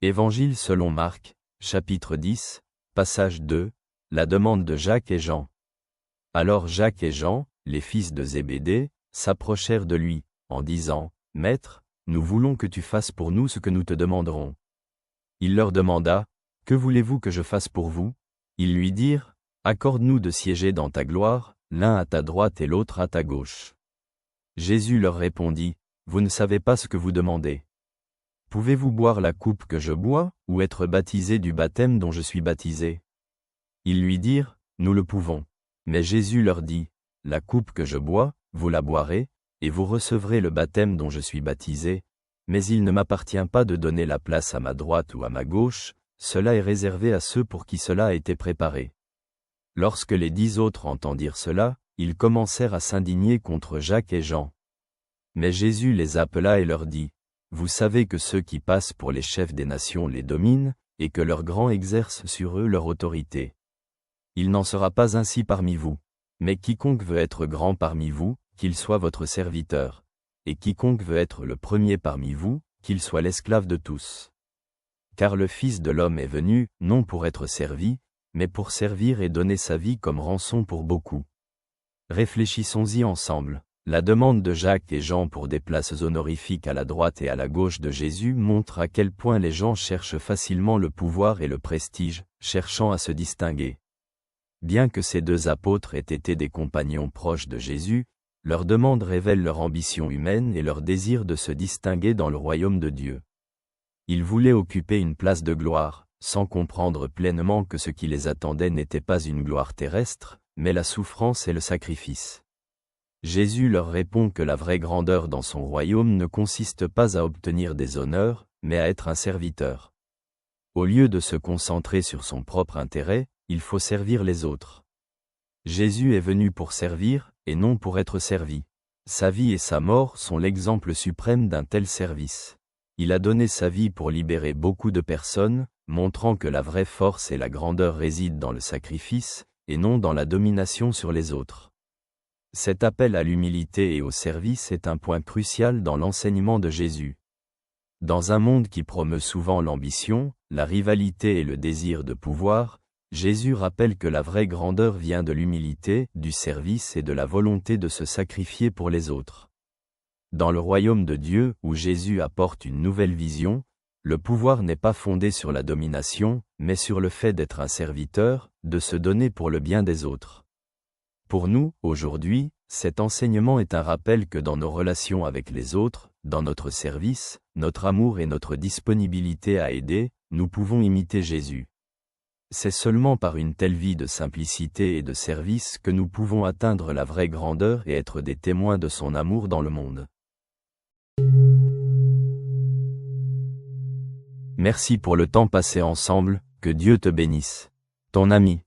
Évangile selon Marc, chapitre 10, passage 2, la demande de Jacques et Jean. Alors Jacques et Jean, les fils de Zébédée, s'approchèrent de lui, en disant, « Maître, nous voulons que tu fasses pour nous ce que nous te demanderons. » Il leur demanda, « Que voulez-vous que je fasse pour vous ?» Ils lui dirent, « Accorde-nous de siéger dans ta gloire, l'un à ta droite et l'autre à ta gauche. » Jésus leur répondit, « Vous ne savez pas ce que vous demandez. Pouvez-vous boire la coupe que je bois, ou être baptisé du baptême dont je suis baptisé ?» Ils lui dirent, « Nous le pouvons. » Mais Jésus leur dit, « La coupe que je bois, vous la boirez, et vous recevrez le baptême dont je suis baptisé, mais il ne m'appartient pas de donner la place à ma droite ou à ma gauche, cela est réservé à ceux pour qui cela a été préparé. » Lorsque les 10 autres entendirent cela, ils commencèrent à s'indigner contre Jacques et Jean. Mais Jésus les appela et leur dit, « Vous savez que ceux qui passent pour les chefs des nations les dominent, et que leurs grands exercent sur eux leur autorité. Il n'en sera pas ainsi parmi vous. Mais quiconque veut être grand parmi vous, qu'il soit votre serviteur. Et quiconque veut être le premier parmi vous, qu'il soit l'esclave de tous. Car le Fils de l'homme est venu, non pour être servi, mais pour servir et donner sa vie comme rançon pour beaucoup. » Réfléchissons-y ensemble. La demande de Jacques et Jean pour des places honorifiques à la droite et à la gauche de Jésus montre à quel point les gens cherchent facilement le pouvoir et le prestige, cherchant à se distinguer. Bien que ces deux apôtres aient été des compagnons proches de Jésus, leur demande révèle leur ambition humaine et leur désir de se distinguer dans le royaume de Dieu. Ils voulaient occuper une place de gloire, sans comprendre pleinement que ce qui les attendait n'était pas une gloire terrestre, mais la souffrance et le sacrifice. Jésus leur répond que la vraie grandeur dans son royaume ne consiste pas à obtenir des honneurs, mais à être un serviteur. Au lieu de se concentrer sur son propre intérêt, il faut servir les autres. Jésus est venu pour servir, et non pour être servi. Sa vie et sa mort sont l'exemple suprême d'un tel service. Il a donné sa vie pour libérer beaucoup de personnes, montrant que la vraie force et la grandeur résident dans le sacrifice, et non dans la domination sur les autres. Cet appel à l'humilité et au service est un point crucial dans l'enseignement de Jésus. Dans un monde qui promeut souvent l'ambition, la rivalité et le désir de pouvoir, Jésus rappelle que la vraie grandeur vient de l'humilité, du service et de la volonté de se sacrifier pour les autres. Dans le royaume de Dieu, où Jésus apporte une nouvelle vision, le pouvoir n'est pas fondé sur la domination, mais sur le fait d'être un serviteur, de se donner pour le bien des autres. Pour nous, aujourd'hui, cet enseignement est un rappel que dans nos relations avec les autres, dans notre service, notre amour et notre disponibilité à aider, nous pouvons imiter Jésus. C'est seulement par une telle vie de simplicité et de service que nous pouvons atteindre la vraie grandeur et être des témoins de son amour dans le monde. Merci pour le temps passé ensemble, que Dieu te bénisse. Ton ami.